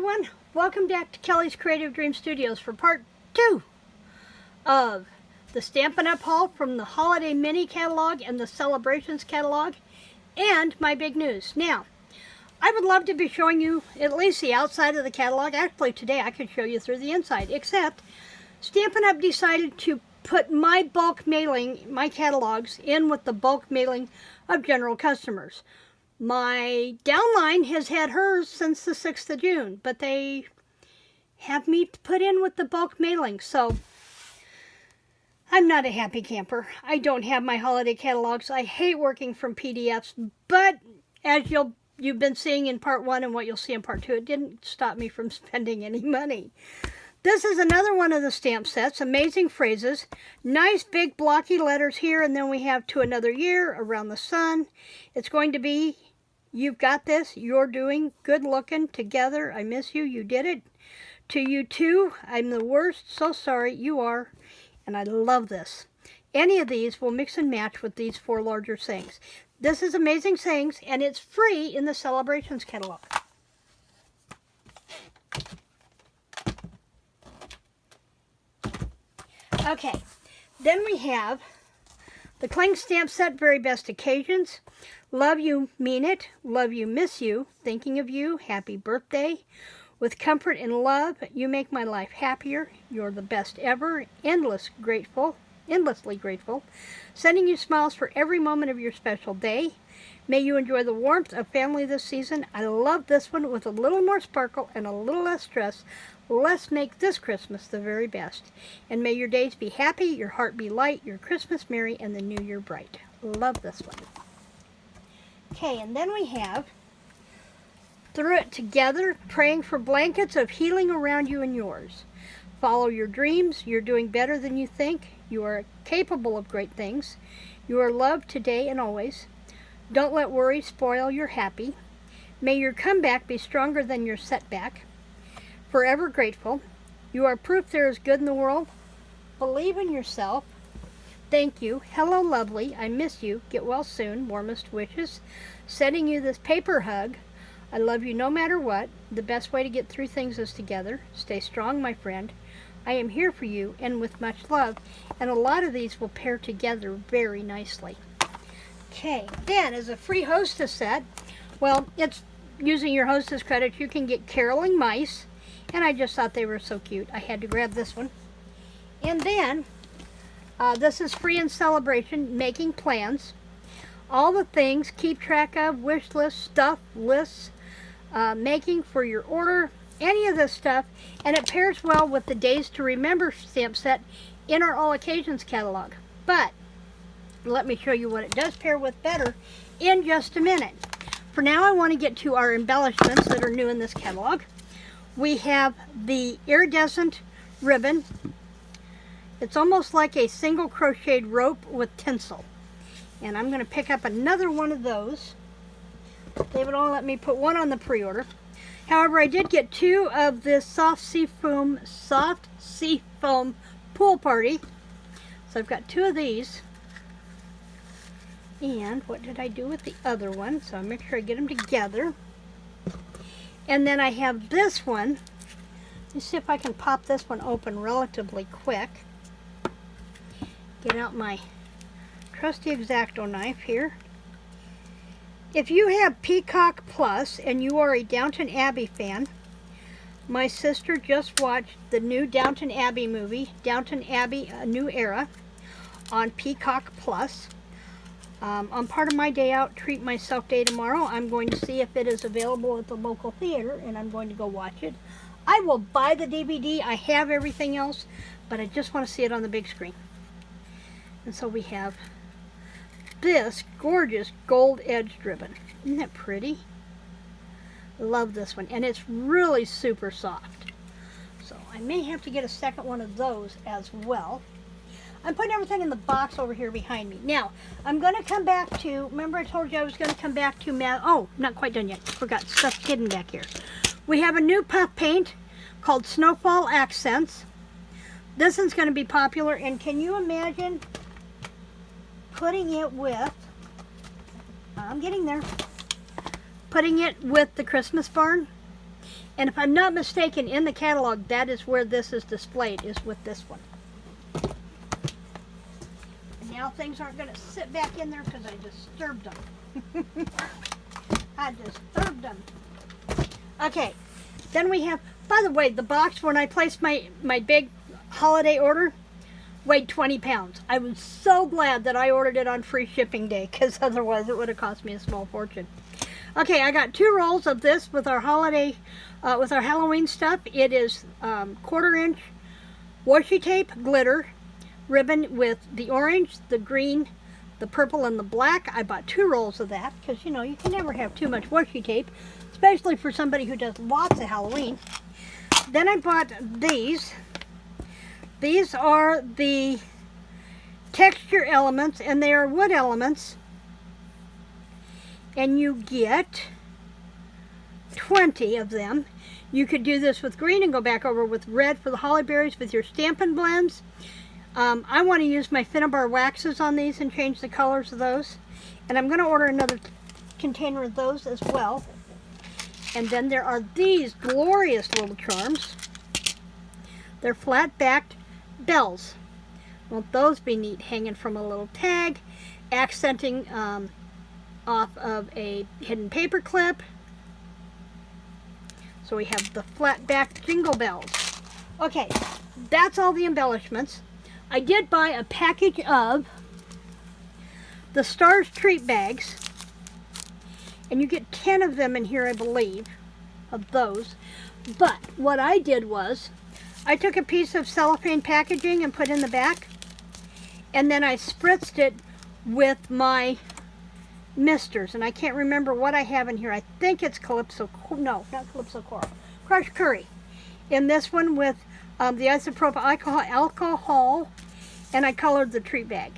everyone, welcome back to Kelly's Creative Dream Studios for part 2 of the Stampin' Up! Haul from the Holiday Mini Catalog and the Celebrations Catalog, and my big news. Now, I would love to be showing you at least the outside of the catalog. Actually, today I could show you through the inside, except Stampin' Up! Decided to put my bulk mailing, my catalogs, in with the bulk mailing of general customers. My downline has had hers since the 6th of June, but they have me put in with the bulk mailing, so I'm not a happy camper. I don't have my holiday catalogs. I hate working from PDFs, but as you've been seeing in part 1 and what you'll see in part 2, it didn't stop me from spending any money. This is another one of the stamp sets, Amazing Phrases. Nice big blocky letters here, and then we have To Another Year, Around the Sun. It's going to be, You've Got This, You're Doing, Good Looking, Together, I Miss You, You Did It. To You Too, I'm the Worst, So Sorry, You Are, and I love this. Any of these will mix and match with these 4 larger sayings. This is Amazing Sayings, and it's free in the Celebrations catalog. Okay, then we have the Cling Stamp Set, Very Best Occasions. Love You, Mean It. Love You, Miss You. Thinking of You. Happy Birthday. With Comfort and Love, You Make My Life Happier. You're the Best Ever. Endlessly Grateful. Sending you smiles for every moment of your special day. May you enjoy the warmth of family this season. I love this one with a little more sparkle and a little less stress. Let's make this Christmas the very best. And may your days be happy, your heart be light, your Christmas merry, and the new year bright. Love this one. Okay, and then we have Through It Together, Praying for Blankets of Healing Around You and Yours. Follow your dreams. You're doing better than you think. You are capable of great things. You are loved today and always. Don't let worry spoil your happy. May your comeback be stronger than your setback. Forever grateful. You are proof there is good in the world. Believe in yourself. Thank you. Hello, lovely. I miss you. Get well soon. Warmest wishes. Sending you this paper hug. I love you no matter what. The best way to get through things is together. Stay strong, my friend. I am here for you and with much love. And a lot of these will pair together very nicely. Okay, then as a free hostess set, well, it's using your hostess credits. You can get Caroling Mice. And I just thought they were so cute. I had to grab this one. And then, this is free in Celebration, Making Plans. All the things, keep track of, wish lists, stuff, lists, making for your order, any of this stuff. And it pairs well with the Days to Remember stamp set in our All Occasions catalog. But, let me show you what it does pair with better in just a minute. For now, I want to get to our embellishments that are new in this catalog. We have the iridescent ribbon. It's almost like a single crocheted rope with tinsel. And I'm going to pick up another one of those. David won't let me put one on the pre-order. However, I did get 2 of this soft sea foam pool party. So I've got 2 of these. And what did I do with the other one? So I'll make sure I get them together. And then I have this one. Let's see if I can pop this one open relatively quick. Get out my trusty X-Acto knife here. If you have Peacock Plus and you are a Downton Abbey fan, my sister just watched the new Downton Abbey movie, Downton Abbey: A New Era, on Peacock Plus. On part of my day out, treat myself day tomorrow, I'm going to see if it is available at the local theater, and I'm going to go watch it. I will buy the DVD. I have everything else, but I just want to see it on the big screen. And so we have this gorgeous gold-edged ribbon. Isn't that pretty? Love this one, and it's really super soft. So I may have to get a second one of those as well. I'm putting everything in the box over here behind me. Now, I'm going to come back to, remember I told you I was going to come back to, oh, not quite done yet. Forgot stuff hidden back here. We have a new puff paint called Snowfall Accents. This one's going to be popular, and can you imagine putting it with, I'm getting there, putting it with the Christmas barn? And if I'm not mistaken, in the catalog, that is where this is displayed, is with this one. And now things aren't going to sit back in there because I disturbed them. I disturbed them. Okay, then we have, by the way, the box when I placed my big holiday order weighed 20 pounds. I was so glad that I ordered it on free shipping day, because otherwise it would have cost me a small fortune. Okay, I got 2 rolls of this with our holiday, with our Halloween stuff. It is 1/4 inch washi tape glitter ribbon with the orange, the green, the purple, and the black. I bought 2 rolls of that because, you know, you can never have too much washi tape, especially for somebody who does lots of Halloween. Then I bought these. These are the texture elements, and they are wood elements. And you get 20 of them. You could do this with green and go back over with red for the holly berries with your Stampin' blends. I want to use my Finnabar waxes on these and change the colors of those. And I'm going to order another container of those as well. And then there are these glorious little charms. They're flat-backed bells. Won't those be neat, hanging from a little tag, accenting off of a hidden paper clip. So we have the flat-backed jingle bells. Okay, that's all the embellishments. I did buy a package of the Stars treat bags, and you get 10 of them in here, I believe, of those. But what I did was, I took a piece of cellophane packaging and put in the back, and then I spritzed it with my misters, and I can't remember what I have in here. I think it's Calypso, no, not Calypso Coral, Crushed Curry. In this one with the isopropyl alcohol, and I colored the treat bag.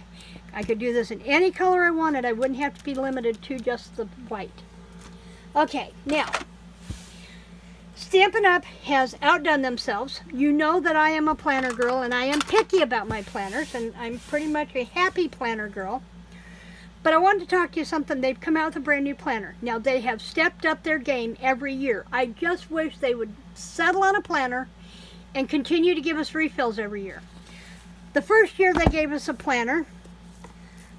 I could do this in any color I wanted. I wouldn't have to be limited to just the white. Okay, now, Stampin' Up! Has outdone themselves. You know that I am a planner girl, and I am picky about my planners, and I'm pretty much a happy planner girl. But I wanted to talk to you something. They've come out with a brand new planner. Now, they have stepped up their game every year. I just wish they would settle on a planner and continue to give us refills every year. The first year they gave us a planner,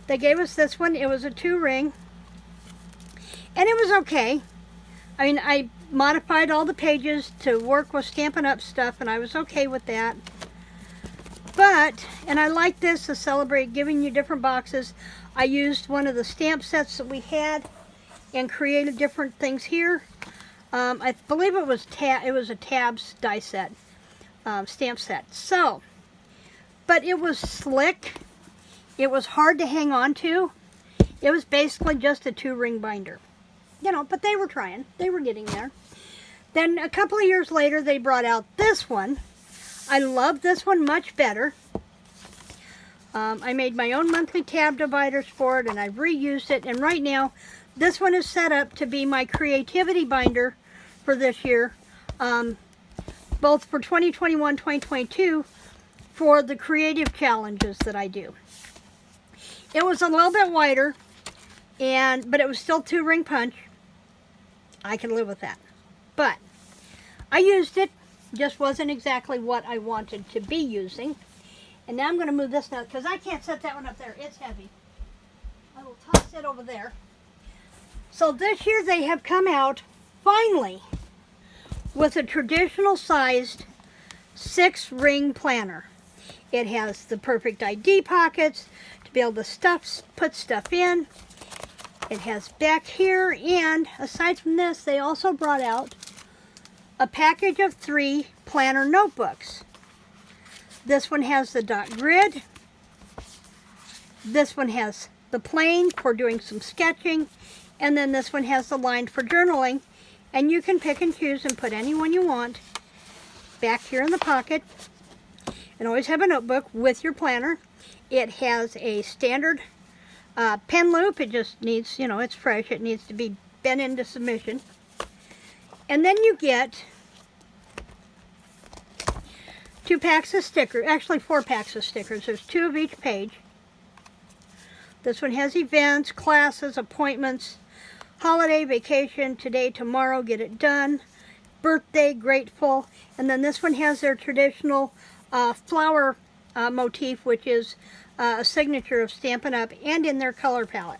they gave us this one. It was a 2-ring, and it was okay. I mean, I modified all the pages to work with Stampin' Up! Stuff, and I was okay with that. But, and I like this to celebrate giving you different boxes. I used one of the stamp sets that we had and created different things here. I believe it was a tabs die set, stamp set. So, but it was slick. It was hard to hang on to. It was basically just a 2-ring binder. You know, but they were trying. They were getting there. Then a couple of years later, they brought out this one. I love this one much better. I made my own monthly tab dividers for it, and I've reused it. And right now, this one is set up to be my creativity binder for this year, both for 2021, 2022, for the creative challenges that I do. It was a little bit wider, but it was still 2-ring punch. I can live with that. But I used it, just wasn't exactly what I wanted to be using. And now I'm going to move this now, because I can't set that one up there. It's heavy. I will toss it over there. So this year they have come out, finally, with a traditional sized 6-ring planner. It has the perfect ID pockets to be able to put stuff in. It has back here, and aside from this, they also brought out a package of 3 planner notebooks. This one has the dot grid. This one has the plain for doing some sketching. And then this one has the lined for journaling. And you can pick and choose and put any one you want back here in the pocket. And always have a notebook with your planner. It has a standard pen loop. It just needs, you know, it's fresh. It needs to be bent into submission. And then you get 2 packs of stickers, actually 4 packs of stickers. There's 2 of each page. This one has events, classes, appointments, holiday, vacation, today, tomorrow, get it done, birthday, grateful. And then this one has their traditional flower motif, which is a signature of Stampin' Up! And in their color palette.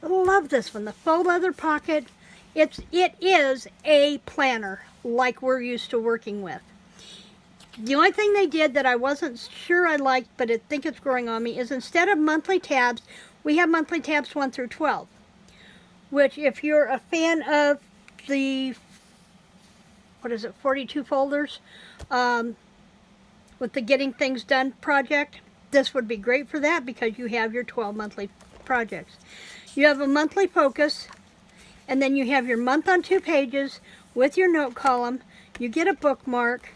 Love this one. The faux leather pocket. It is a planner like we're used to working with. The only thing they did that I wasn't sure I liked, but I think it's growing on me, is instead of monthly tabs, we have monthly tabs 1 through 12. Which, if you're a fan of the, 42 folders, with the Getting Things Done project, this would be great for that because you have your 12 monthly projects. You have a monthly focus, and then you have your month on 2 pages with your note column. You get a bookmark,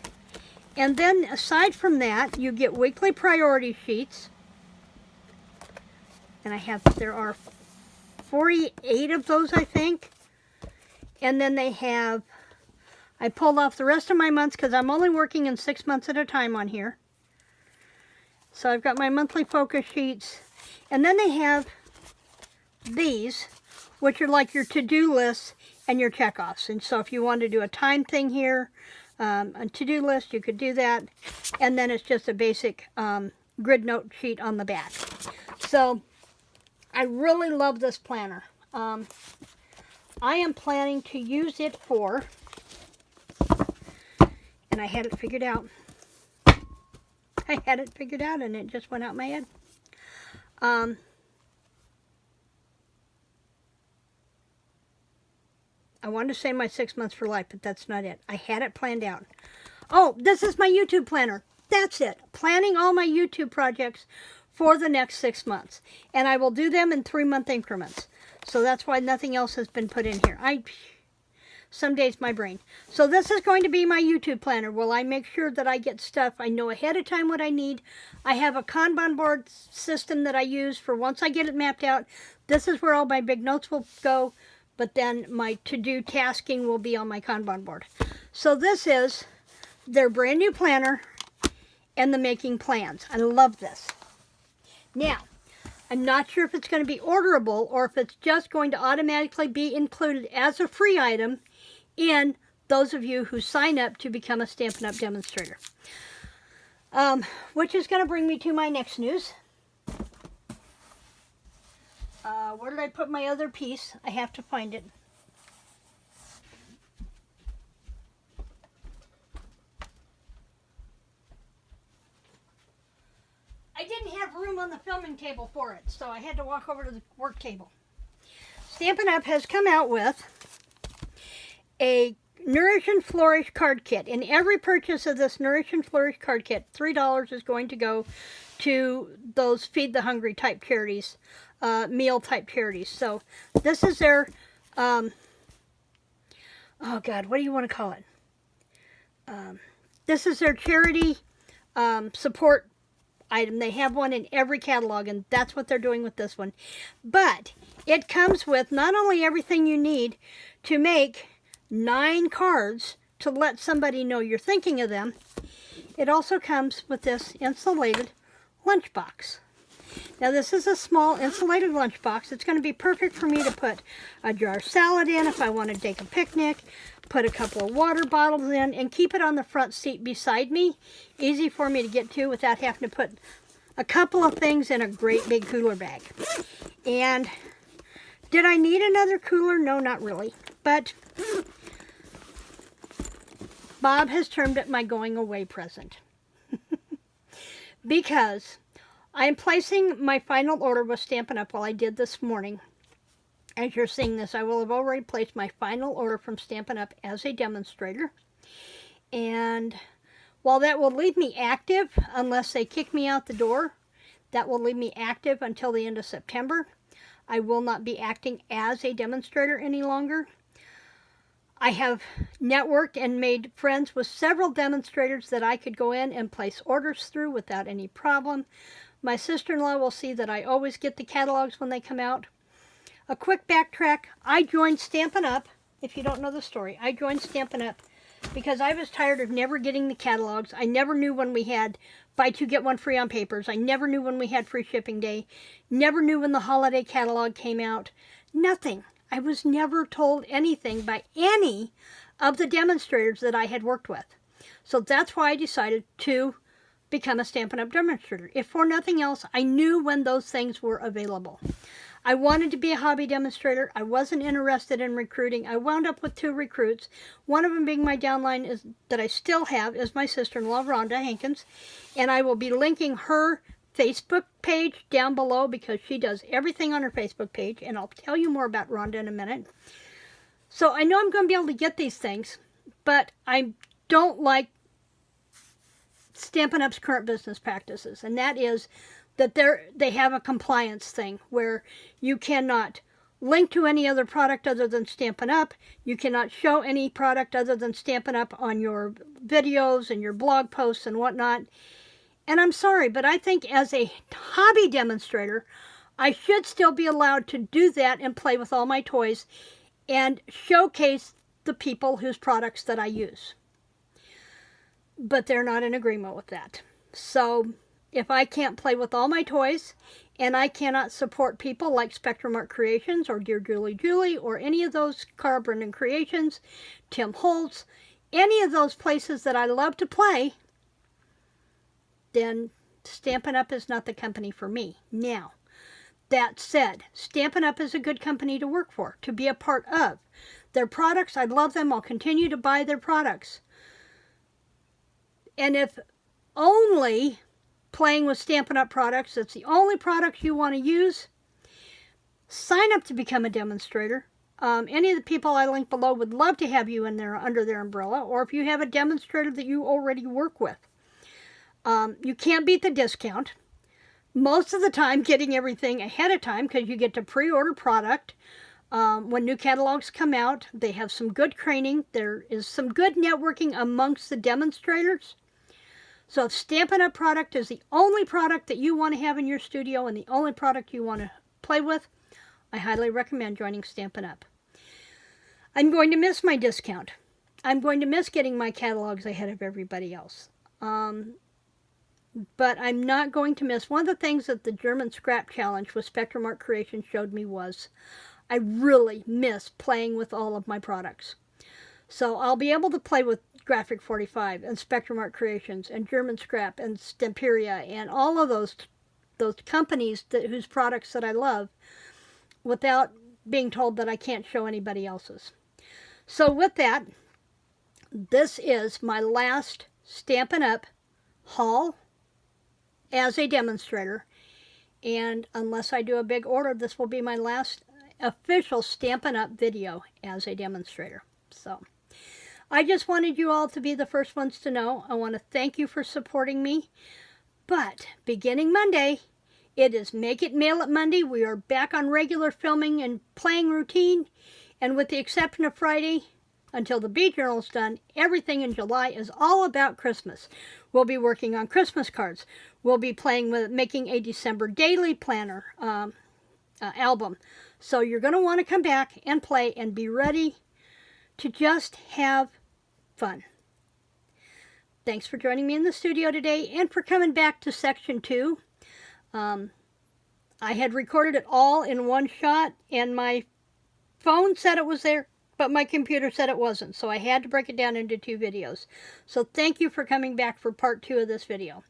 and then aside from that, you get weekly priority sheets. And there are 48 of those, I think. And then they have, I pulled off the rest of my months because I'm only working in 6 months at a time on here. So I've got my monthly focus sheets. And then they have these, which are like your to-do lists and your checkoffs. And so if you want to do a time thing here, a to-do list, you could do that. And then it's just a basic grid note sheet on the back. So I really love this planner. I am planning to use it for, and I had it figured out. I had it figured out and it just went out my head. I wanted to say my 6 months for life, but that's not it. I had it planned out. Oh, this is my YouTube planner. That's it. Planning all my YouTube projects for the next 6 months. And I will do them in 3-month increments. So that's why nothing else has been put in here. Some days my brain. So this is going to be my YouTube planner. Will I make sure that I get stuff, I know ahead of time what I need. I have a Kanban board system that I use for once I get it mapped out. This is where all my big notes will go. But then my to-do tasking will be on my Kanban board. So this is their brand new planner and the making plans. I love this. Now, I'm not sure if it's going to be orderable or if it's just going to automatically be included as a free item in those of you who sign up to become a Stampin' Up! Demonstrator. Which is going to bring me to my next news. Where did I put my other piece? I have to find it. I didn't have room on the filming table for it, so I had to walk over to the work table. Stampin' Up! Has come out with a Nourish and Flourish card kit. In every purchase of this Nourish and Flourish card kit, $3 is going to go to those Feed the Hungry type charities, meal type charities. So this is their, oh God, what do you want to call it? This is their charity support item. They have one in every catalog, and that's what they're doing with this one. But it comes with not only everything you need to make 9 cards to let somebody know you're thinking of them, it also comes with this insulated lunchbox. Now this is a small insulated lunchbox. It's going to be perfect for me to put a jar of salad in if I want to take a picnic, put a couple of water bottles in, and keep it on the front seat beside me. Easy for me to get to without having to put a couple of things in a great big cooler bag. And did I need another cooler? No, not really. But Bob has termed it my going away present. Because I am placing my final order with Stampin' Up! Well, I did this morning. As you're seeing this, I will have already placed my final order from Stampin' Up! As a demonstrator. And while that will leave me active, unless they kick me out the door, that will leave me active until the end of September. I will not be acting as a demonstrator any longer. I have networked and made friends with several demonstrators that I could go in and place orders through without any problem. My sister-in-law will see that I always get the catalogs when they come out. A quick backtrack, I joined Stampin' Up! If you don't know the story, I joined Stampin' Up! Because I was tired of never getting the catalogs. I never knew when we had buy 2 get 1 free on papers. I never knew when we had free shipping day. Never knew when the holiday catalog came out. Nothing. I was never told anything by any of the demonstrators that I had worked with. So that's why I decided to become a Stampin' Up! Demonstrator. If for nothing else, I knew when those things were available. I wanted to be a hobby demonstrator. I wasn't interested in recruiting. I wound up with 2 recruits. One of them being my downline is that I still have is my sister-in-law, Rhonda Hankins. And I will be linking her Facebook page down below because she does everything on her Facebook page. And I'll tell you more about Rhonda in a minute. So I know I'm going to be able to get these things, but I don't like Stampin' Up's current business practices. And that is that they have a compliance thing where you cannot link to any other product other than Stampin' Up. You cannot show any product other than Stampin' Up on your videos and your blog posts and whatnot. And I'm sorry, but I think as a hobby demonstrator, I should still be allowed to do that and play with all my toys and showcase the people whose products that I use. But they're not in agreement with that. So if I can't play with all my toys and I cannot support people like Spectrum Art Creations or Dear Julie or any of those Carl Brennan Creations, Tim Holtz, any of those places that I love to play, then Stampin' Up! Is not the company for me. Now, that said, Stampin' Up! Is a good company to work for, to be a part of. Their products, I love them. I'll continue to buy their products. And if only playing with Stampin' Up! Products, that's the only products you want to use, sign up to become a demonstrator. Any of the people I link below would love to have you in there under their umbrella, or if you have a demonstrator that you already work with. You can't beat the discount. Most of the time, getting everything ahead of time because you get to pre-order product. When new catalogs come out, they have some good training. There is some good networking amongst the demonstrators. So if Stampin' Up! Product is the only product that you want to have in your studio and the only product you want to play with, I highly recommend joining Stampin' Up! I'm going to miss my discount. I'm going to miss getting my catalogs ahead of everybody else. But I'm not going to miss. One of the things that the German Scrap Challenge with Spectrum Art Creation showed me was I really miss playing with all of my products. So I'll be able to play with Graphic 45 and Spectrum Art Creations and German Scrap and Stamperia and all of those companies whose products that I love without being told that I can't show anybody else's. So with that, this is my last Stampin' Up! Haul as a demonstrator. And unless I do a big order, this will be my last official Stampin' Up! Video as a demonstrator. So I just wanted you all to be the first ones to know. I want to thank you for supporting me. But beginning Monday, it is Make It Mail It Monday. We are back on regular filming and playing routine. And with the exception of Friday, until the Bee Journal's done, everything in July is all about Christmas. We'll be working on Christmas cards. We'll be playing with making a December daily planner album. So you're going to want to come back and play and be ready to just have fun. Thanks for joining me in the studio today and for coming back to section 2. I had recorded it all in one shot and my phone said it was there, but my computer said it wasn't, so I had to break it down into 2 videos. So thank you for coming back for part 2 of this video.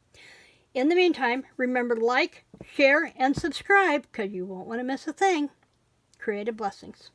In the meantime, remember to like, share, and subscribe because you won't want to miss a thing. Creative blessings.